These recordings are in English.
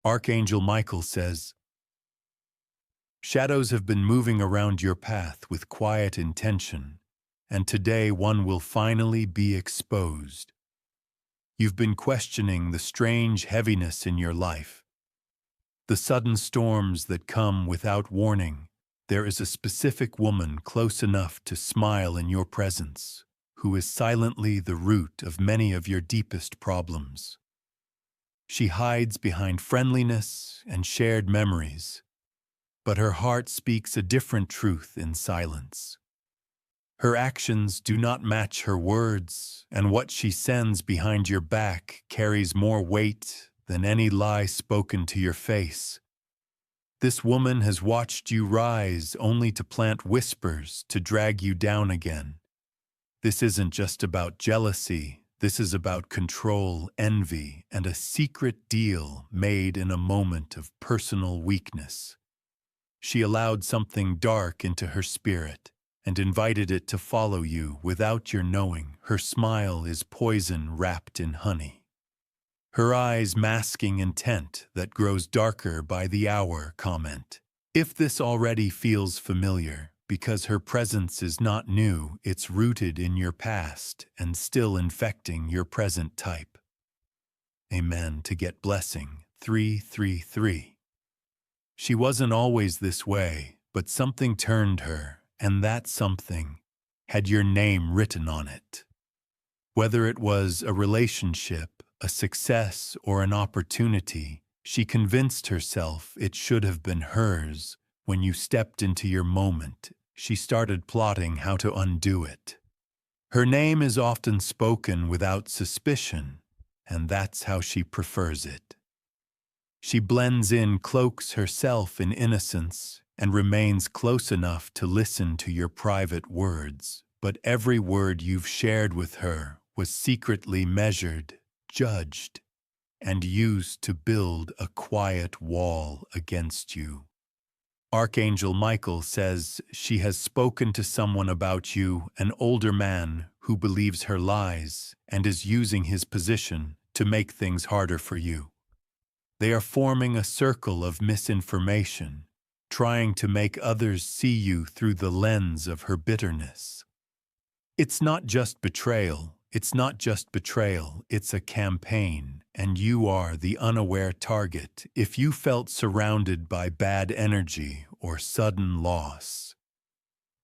Archangel Michael says, shadows have been moving around your path with quiet intention, and today one will finally be exposed. You've been questioning the strange heaviness in your life, the sudden storms that come without warning. There is a specific woman close enough to smile in your presence, who is silently the root of many of your deepest problems. She hides behind friendliness and shared memories, but her heart speaks a different truth in silence. Her actions do not match her words, and what she sends behind your back carries more weight than any lie spoken to your face. This woman has watched you rise only to plant whispers to drag you down again. This isn't just about jealousy. This is about control, envy, and a secret deal made in a moment of personal weakness. She allowed something dark into her spirit and invited it to follow you without your knowing. Her smile is poison wrapped in honey, her eyes masking intent that grows darker by the hour. Comment if this already feels familiar, because her presence is not new, it's rooted in your past and still infecting your present. Type Amen to get blessing 333. She wasn't always this way, but something turned her, and that something had your name written on it. Whether it was a relationship, a success, or an opportunity, she convinced herself it should have been hers. When you stepped into your moment, she started plotting how to undo it. Her name is often spoken without suspicion, and that's how she prefers it. She blends in, cloaks herself in innocence, and remains close enough to listen to your private words. But every word you've shared with her was secretly measured, judged, and used to build a quiet wall against you. Archangel Michael says she has spoken to someone about you, an older man who believes her lies and is using his position to make things harder for you. They are forming a circle of misinformation, trying to make others see you through the lens of her bitterness. It's not just betrayal. It's a campaign, and you are the unaware target. If you felt surrounded by bad energy or sudden loss,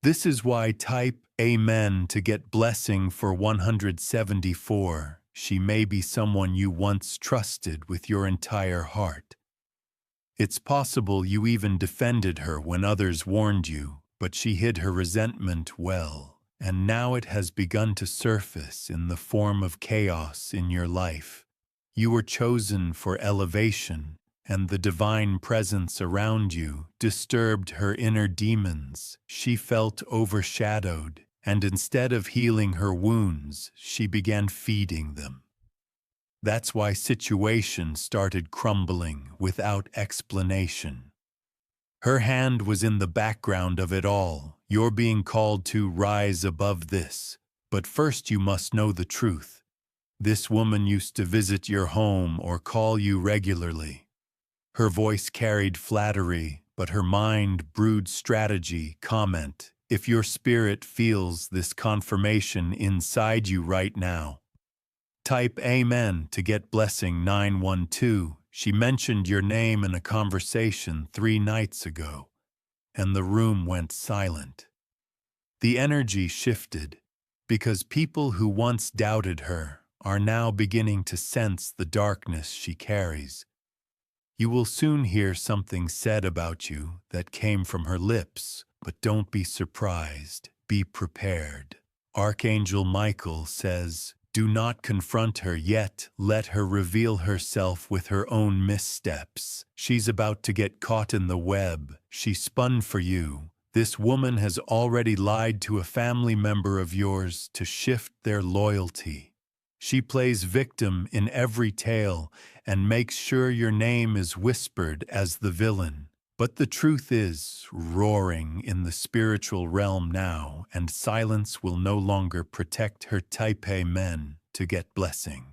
this is why type Amen to get blessing for 174. She may be someone you once trusted with your entire heart. It's possible you even defended her when others warned you, but she hid her resentment well. And now it has begun to surface in the form of chaos in your life. You were chosen for elevation, and the divine presence around you disturbed her inner demons. She felt overshadowed, and instead of healing her wounds, she began feeding them. That's why situations started crumbling without explanation. Her hand was in the background of it all. You're being called to rise above this. But first you must know the truth. This woman used to visit your home or call you regularly. Her voice carried flattery, but her mind brewed strategy. Comment if your spirit feels this confirmation inside you right now. Type Amen to get blessing 912. She mentioned your name in a conversation 3 nights ago, and the room went silent. The energy shifted, because people who once doubted her are now beginning to sense the darkness she carries. You will soon hear something said about you that came from her lips, but don't be surprised, be prepared. Archangel Michael says, do not confront her yet, let her reveal herself with her own missteps. She's about to get caught in the web she spun for you. This woman has already lied to a family member of yours to shift their loyalty. She plays victim in every tale and makes sure your name is whispered as the villain. But the truth is roaring in the spiritual realm now, and silence will no longer protect her. Type Amen to get blessing.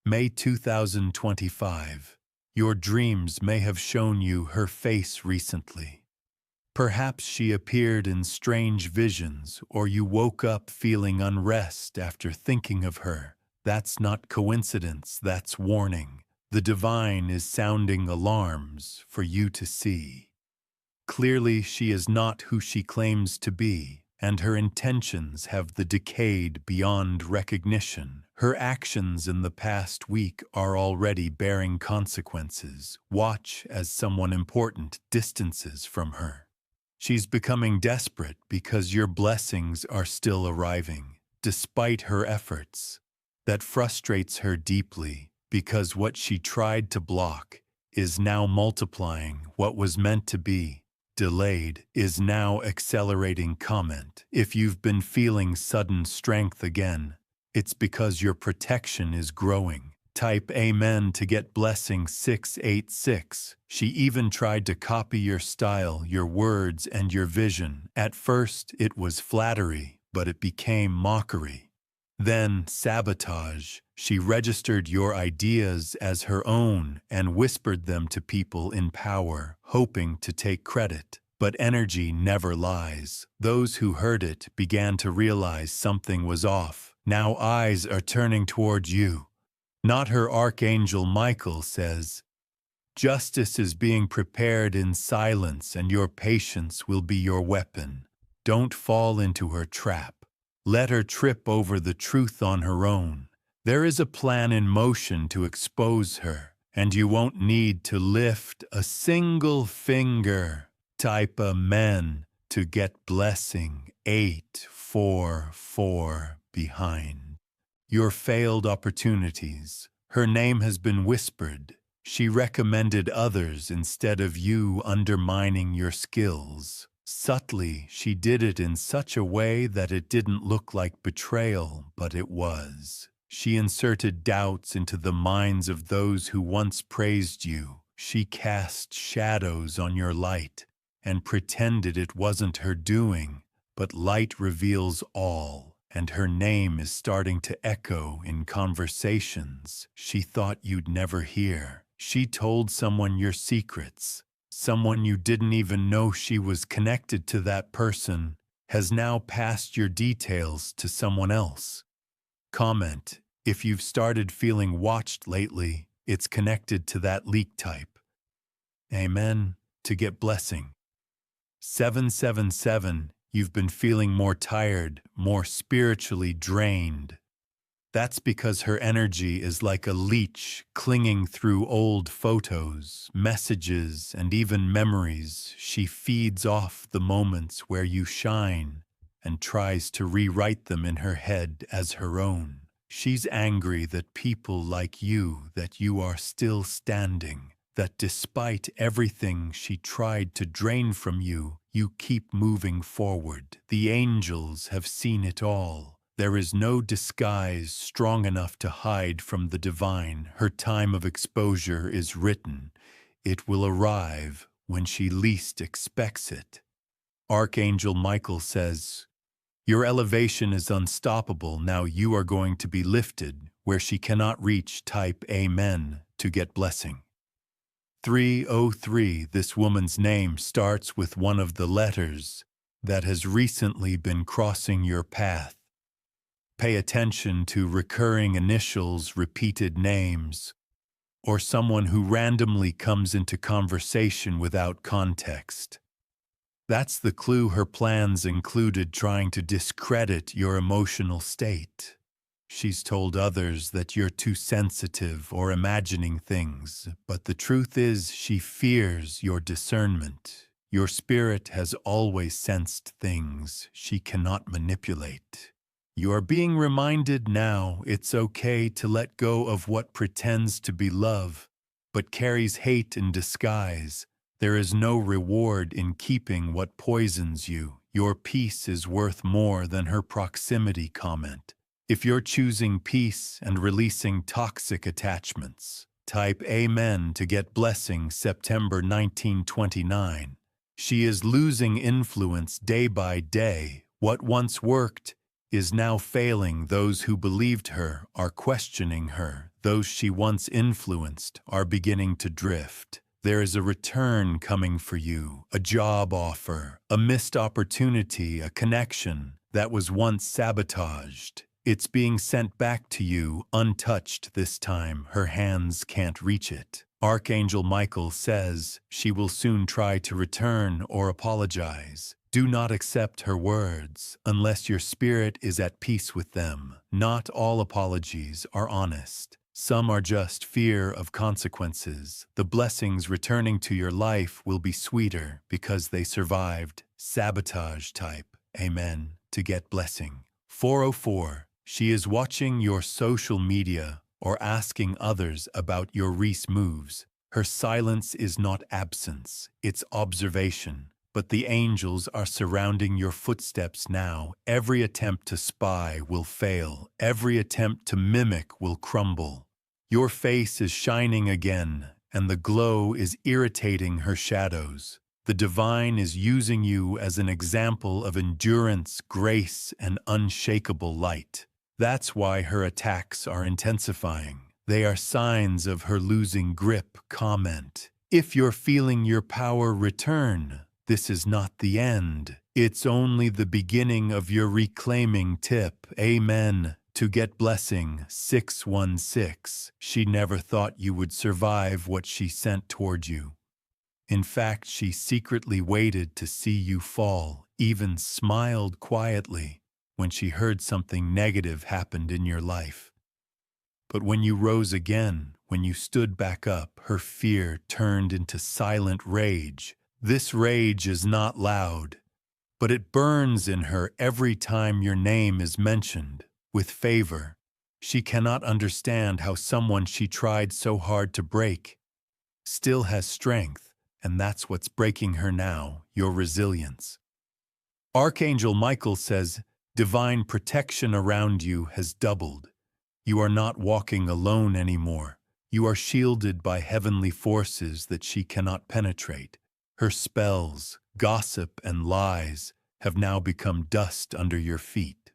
May 2025. Your dreams may have shown you her face recently. Perhaps she appeared in strange visions, or you woke up feeling unrest after thinking of her. That's not coincidence, that's warning. The divine is sounding alarms for you to see. Clearly, she is not who she claims to be, and her intentions have decayed beyond recognition. Her actions in the past week are already bearing consequences. Watch as someone important distances from her. She's becoming desperate because your blessings are still arriving, despite her efforts. That frustrates her deeply, because what she tried to block is now multiplying. What was meant to be delayed is now accelerating. Comment: if you've been feeling sudden strength again, it's because your protection is growing. Type Amen to get blessing 686. She even tried to copy your style, your words, and your vision. At first, it was flattery, but it became mockery. Then sabotage. She registered your ideas as her own and whispered them to people in power, hoping to take credit. But energy never lies. Those who heard it began to realize something was off. Now eyes are turning towards you. Not her archangel Michael says, "Justice is being prepared in silence, and your patience will be your weapon." Don't fall into her trap. Let her trip over the truth on her own. There is a plan in motion to expose her, and you won't need to lift a single finger. Type Amen to get blessing 844 behind your failed opportunities. Her name has been whispered. She recommended others instead of you, undermining your skills. Subtly, she did it in such a way that it didn't look like betrayal, but it was. She inserted doubts into the minds of those who once praised you. She cast shadows on your light and pretended it wasn't her doing, but light reveals all, and her name is starting to echo in conversations she thought you'd never hear. She told someone your secrets. Someone you didn't even know she was connected to. That person has now passed your details to someone else. Comment: if you've started feeling watched lately, it's connected to that leak. Type Amen to get blessing 777. You've been feeling more tired, more spiritually drained. That's because her energy is like a leech clinging through old photos, messages, and even memories. She feeds off the moments where you shine and tries to rewrite them in her head as her own. She's angry that people like you, that you are still standing, that despite everything she tried to drain from you, you keep moving forward. The angels have seen it all. There is no disguise strong enough to hide from the divine. Her time of exposure is written. It will arrive when she least expects it. Archangel Michael says, "Your elevation is unstoppable. Now you are going to be lifted where she cannot reach." Type Amen to get blessing 303. This woman's name starts with one of the letters that has recently been crossing your path. Pay attention to recurring initials, repeated names, or someone who randomly comes into conversation without context. That's the clue. Her plans included trying to discredit your emotional state. She's told others that you're too sensitive or imagining things, but the truth is she fears your discernment. Your spirit has always sensed things she cannot manipulate. You are being reminded now it's okay to let go of what pretends to be love, but carries hate in disguise. There is no reward in keeping what poisons you. Your peace is worth more than her proximity. Comment: if you're choosing peace and releasing toxic attachments, type Amen to get blessing September 1929. She is losing influence day by day. What once worked is now failing. Those who believed her are questioning her. Those she once influenced are beginning to drift. There is a return coming for you, a job offer, a missed opportunity, a connection that was once sabotaged. It's being sent back to you untouched this time. Her hands can't reach it. Archangel Michael says she will soon try to return or apologize. Do not accept her words unless your spirit is at peace with them. Not all apologies are honest. Some are just fear of consequences. The blessings returning to your life will be sweeter because they survived. Sabotage type. Amen. To get blessing. 404. She is watching your social media or asking others about your recent moves. Her silence is not absence, it's observation. But the angels are surrounding your footsteps now. Every attempt to spy will fail. Every attempt to mimic will crumble. Your face is shining again, and the glow is irritating her shadows. The divine is using you as an example of endurance, grace, and unshakable light. That's why her attacks are intensifying. They are signs of her losing grip. Comment. If you're feeling your power return, this is not the end. It's only the beginning of your reclaiming. Tip. Amen. To get blessing. 616. She never thought you would survive what she sent toward you. In fact, she secretly waited to see you fall, even smiled quietly when she heard something negative happened in your life. But when you rose again, when you stood back up, her fear turned into silent rage. This rage is not loud, but it burns in her every time your name is mentioned. With favor, she cannot understand how someone she tried so hard to break still has strength, and that's what's breaking her now, your resilience. Archangel Michael says, divine protection around you has doubled. You are not walking alone anymore. You are shielded by heavenly forces that she cannot penetrate. Her spells, gossip, and lies have now become dust under your feet.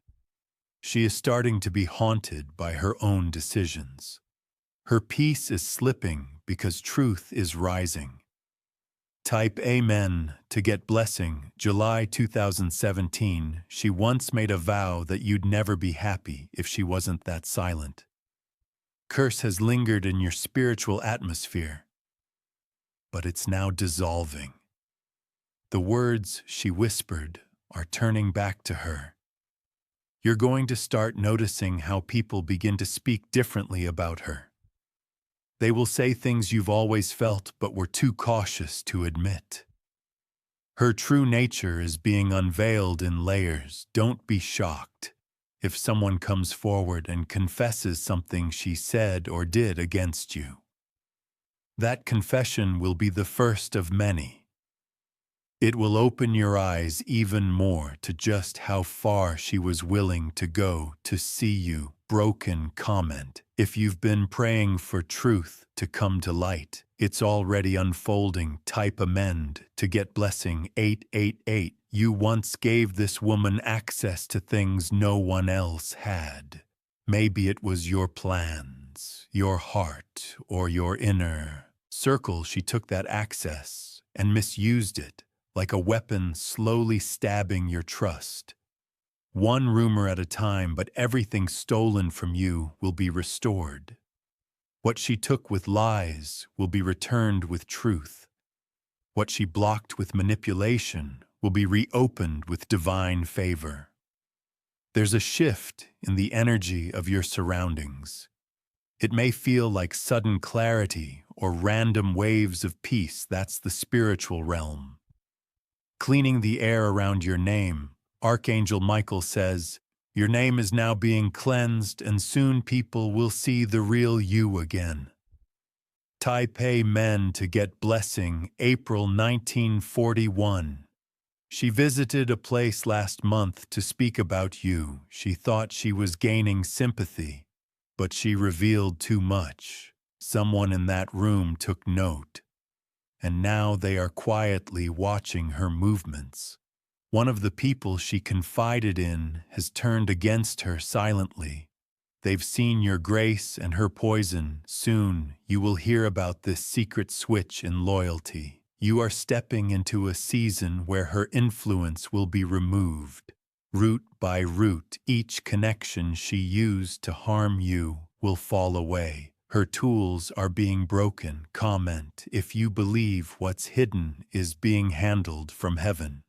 She is starting to be haunted by her own decisions. Her peace is slipping because truth is rising. Type Amen to get blessing. July 2017. She once made a vow that you'd never be happy if she wasn't that silent. Curse has lingered in your spiritual atmosphere, but it's now dissolving. The words she whispered are turning back to her. You're going to start noticing how people begin to speak differently about her. They will say things you've always felt but were too cautious to admit. Her true nature is being unveiled in layers. Don't be shocked if someone comes forward and confesses something she said or did against you. That confession will be the first of many. It will open your eyes even more to just how far she was willing to go to see you. Broken comment. If you've been praying for truth to come to light, it's already unfolding. Type amend to get blessing. 888. You once gave this woman access to things no one else had. Maybe it was your plans, your heart, or your inner circle. She took that access and misused it, like a weapon slowly stabbing your trust. One rumor at a time, but everything stolen from you will be restored. What she took with lies will be returned with truth. What she blocked with manipulation will be reopened with divine favor. There's a shift in the energy of your surroundings. It may feel like sudden clarity or random waves of peace. That's the spiritual realm. Cleaning the air around your name, Archangel Michael says, your name is now being cleansed and soon people will see the real you again. Type Amen to get blessing. April 1941. She visited a place last month to speak about you. She thought she was gaining sympathy, but she revealed too much. Someone in that room took note, and now they are quietly watching her movements. One of the people she confided in has turned against her silently. They've seen your grace and her poison. Soon you will hear about this secret switch in loyalty. You are stepping into a season where her influence will be removed. Root by root, each connection she used to harm you will fall away. Her tools are being broken. Comment if you believe what's hidden is being handled from heaven.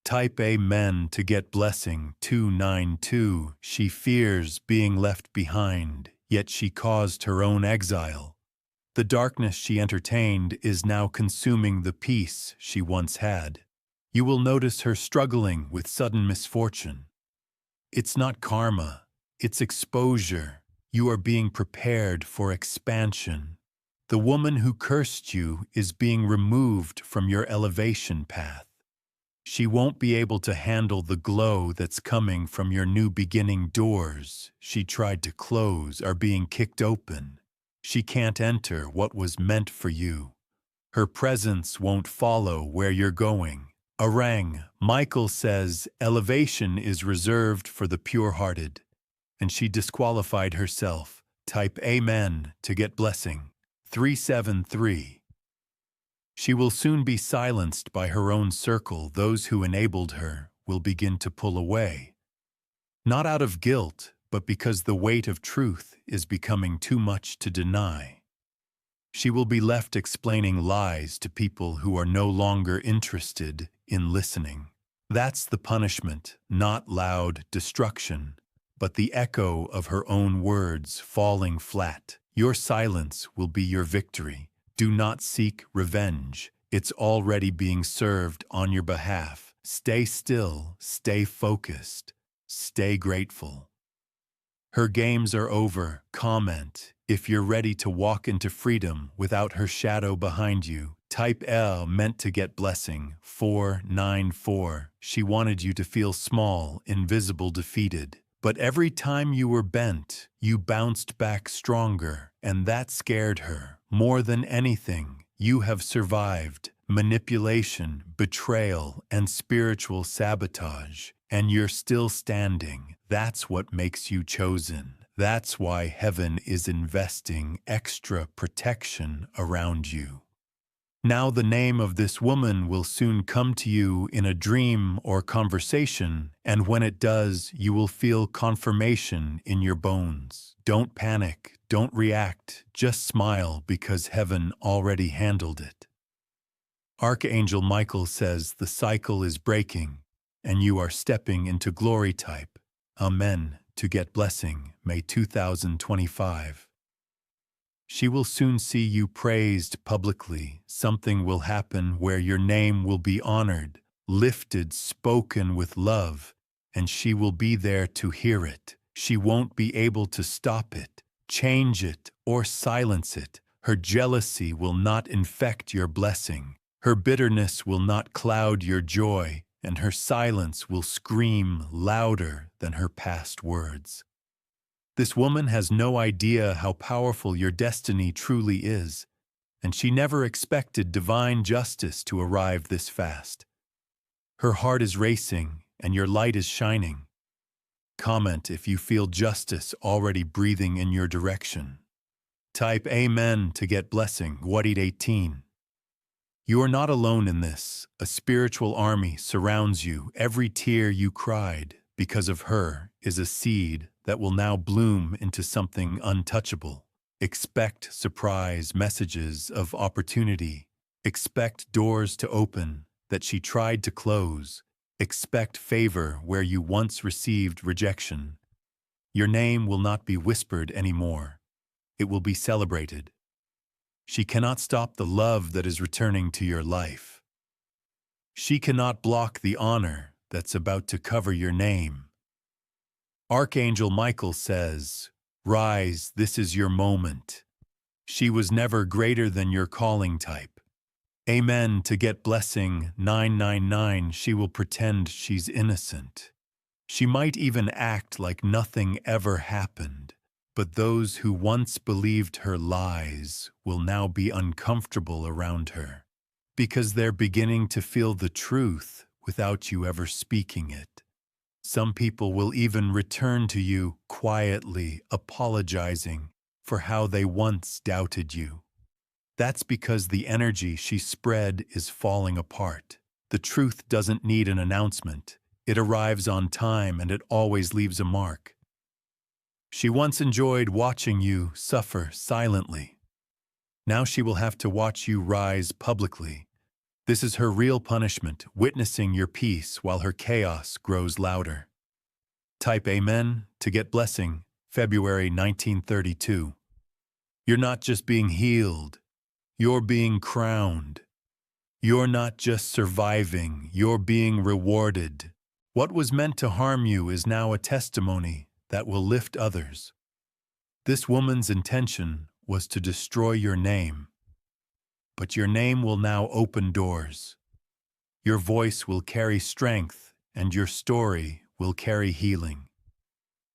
Type Amen to get blessing. 292. She fears being left behind, yet she caused her own exile. The darkness she entertained is now consuming the peace she once had. You will notice her struggling with sudden misfortune. It's not karma, it's exposure. You are being prepared for expansion. The woman who cursed you is being removed from your elevation path. She won't be able to handle the glow that's coming from your new beginning. Doors she tried to close are being kicked open. She can't enter what was meant for you. Her presence won't follow where you're going. Arang, Michael says elevation is reserved for the pure-hearted, and she disqualified herself. Type Amen to get blessing. 373. She will soon be silenced by her own circle. Those who enabled her will begin to pull away. Not out of guilt, but because the weight of truth is becoming too much to deny. She will be left explaining lies to people who are no longer interested in listening. That's the punishment, not loud destruction, but the echo of her own words falling flat. Your silence will be your victory. Do not seek revenge. It's already being served on your behalf. Stay still, stay focused, stay grateful. Her games are over. Comment if you're ready to walk into freedom without her shadow behind you. Type L meant to get blessing. 494. She wanted you to feel small, invisible, defeated. But every time you were bent, you bounced back stronger, and that scared her. More than anything, you have survived manipulation, betrayal, and spiritual sabotage, and you're still standing. That's what makes you chosen. That's why heaven is investing extra protection around you. Now the name of this woman will soon come to you in a dream or conversation, and when it does, you will feel confirmation in your bones. Don't panic, don't react, just smile because heaven already handled it. Archangel Michael says the cycle is breaking, and you are stepping into glory. Type Amen to get blessing. May 2025. She will soon see you praised publicly. Something will happen where your name will be honored, lifted, spoken with love, and she will be there to hear it. She won't be able to stop it, change it, or silence it. Her jealousy will not infect your blessing. Her bitterness will not cloud your joy, and her silence will scream louder than her past words. This woman has no idea how powerful your destiny truly is, and she never expected divine justice to arrive this fast. Her heart is racing, and your light is shining. Comment if you feel justice already breathing in your direction. Type Amen to get blessing. Wadid 18. You are not alone in this. A spiritual army surrounds you. Every tear you cried because of her is a seed that will now bloom into something untouchable. Expect surprise messages of opportunity. Expect doors to open that she tried to close. Expect favor where you once received rejection. Your name will not be whispered anymore. It will be celebrated. She cannot stop the love that is returning to your life. She cannot block the honor that's about to cover your name. Archangel Michael says, "Rise, this is your moment." She was never greater than your calling. Type Amen to get blessing. 999. She will pretend she's innocent. She might even act like nothing ever happened. But those who once believed her lies will now be uncomfortable around her, because they're beginning to feel the truth without you ever speaking it. Some people will even return to you quietly, apologizing for how they once doubted you. That's because the energy she spread is falling apart. The truth doesn't need an announcement. It arrives on time and it always leaves a mark. She once enjoyed watching you suffer silently. Now she will have to watch you rise publicly. This is her real punishment, witnessing your peace while her chaos grows louder. Type Amen to get blessing, February 1932. You're not just being healed, you're being crowned. You're not just surviving, you're being rewarded. What was meant to harm you is now a testimony that will lift others. This woman's intention was to destroy your name, but your name will now open doors. Your voice will carry strength, and your story will carry healing.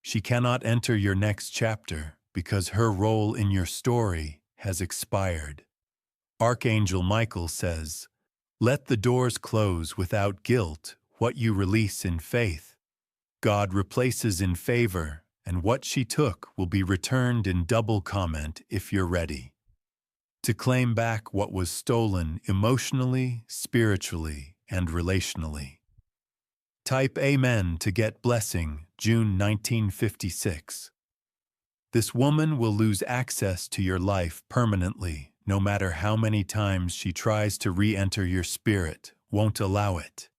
She cannot enter your next chapter because her role in your story has expired. Archangel Michael says, "Let the doors close without guilt what you release in faith." God replaces in favor, and what she took will be returned in double comment if you're ready to claim back what was stolen emotionally, spiritually, and relationally. Type Amen to get blessing, June 1956. This woman will lose access to your life permanently, no matter how many times she tries to re-enter your spirit, won't allow it.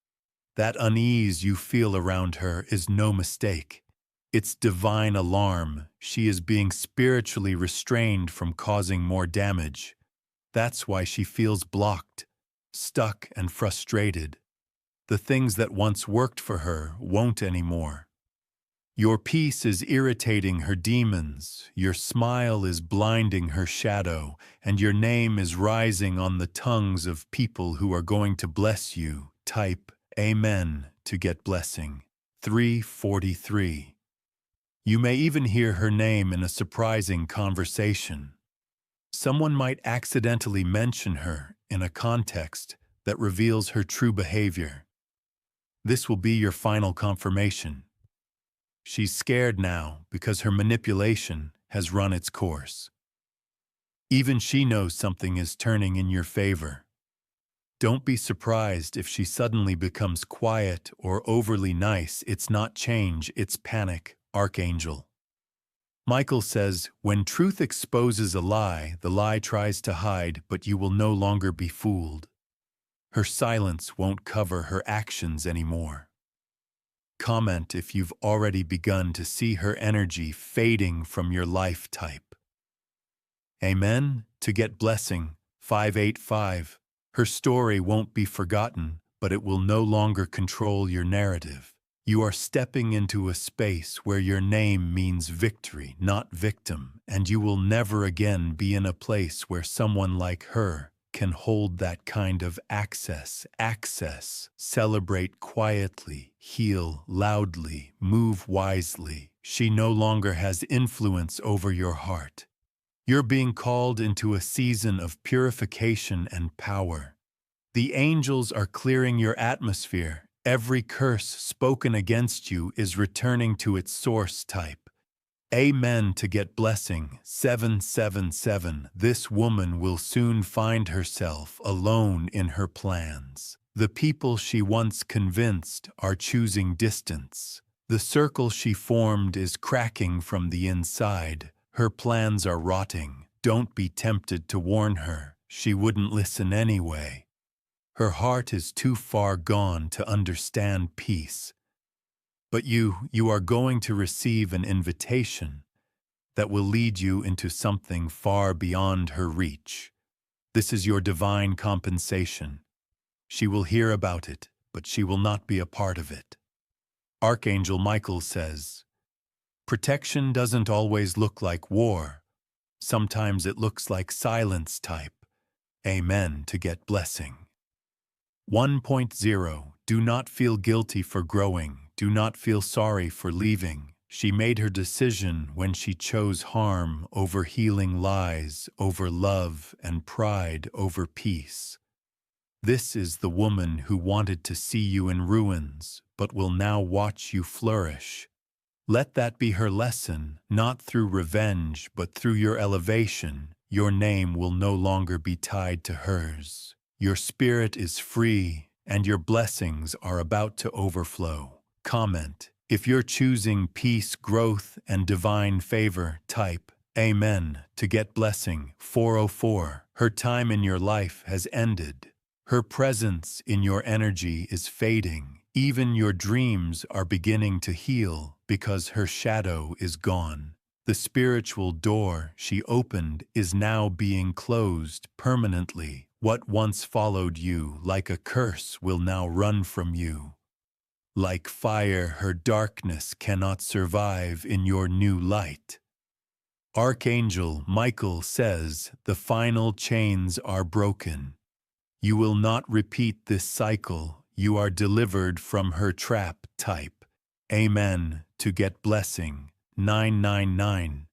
That unease you feel around her is no mistake. It's divine alarm. She is being spiritually restrained from causing more damage. That's why she feels blocked, stuck, and frustrated. The things that once worked for her won't anymore. Your peace is irritating her demons, your smile is blinding her shadow, and your name is rising on the tongues of people who are going to bless you. Type Amen to get blessing. 343. You may even hear her name in a surprising conversation. Someone might accidentally mention her in a context that reveals her true behavior. This will be your final confirmation. She's scared now because her manipulation has run its course. Even she knows something is turning in your favor. Don't be surprised if she suddenly becomes quiet or overly nice. It's not change, it's panic, Archangel. Michael says, when truth exposes a lie, the lie tries to hide, but you will no longer be fooled. Her silence won't cover her actions anymore. Comment if you've already begun to see her energy fading from your life type. Amen to get blessing, 585. Her story won't be forgotten, but it will no longer control your narrative. You are stepping into a space where your name means victory, not victim, and you will never again be in a place where someone like her can hold that kind of access. Celebrate quietly, heal loudly, move wisely. She no longer has influence over your heart. You're being called into a season of purification and power. The angels are clearing your atmosphere. Every curse spoken against you is returning to its source type. Amen to get blessing, 777. This woman will soon find herself alone in her plans. The people she once convinced are choosing distance. The circle she formed is cracking from the inside. Her plans are rotting. Don't be tempted to warn her. She wouldn't listen anyway. Her heart is too far gone to understand peace. But you are going to receive an invitation that will lead you into something far beyond her reach. This is your divine compensation. She will hear about it, but she will not be a part of it. Archangel Michael says, protection doesn't always look like war. Sometimes it looks like silence type. Amen to get blessing. 1.0 Do not feel guilty for growing. Do not feel sorry for leaving. She made her decision when she chose harm over healing, lies over love, and pride over peace. This is the woman who wanted to see you in ruins, but will now watch you flourish. Let that be her lesson, not through revenge, but through your elevation. Your name will no longer be tied to hers. Your spirit is free, and your blessings are about to overflow. Comment: if you're choosing peace, growth, and divine favor, type Amen to get blessing. 404. Her time in your life has ended. Her presence in your energy is fading. Even your dreams are beginning to heal because her shadow is gone. The spiritual door she opened is now being closed permanently. What once followed you like a curse will now run from you. Like fire, her darkness cannot survive in your new light. Archangel Michael says the final chains are broken. You will not repeat this cycle. You are delivered from her trap. Type Amen to get blessing. 999.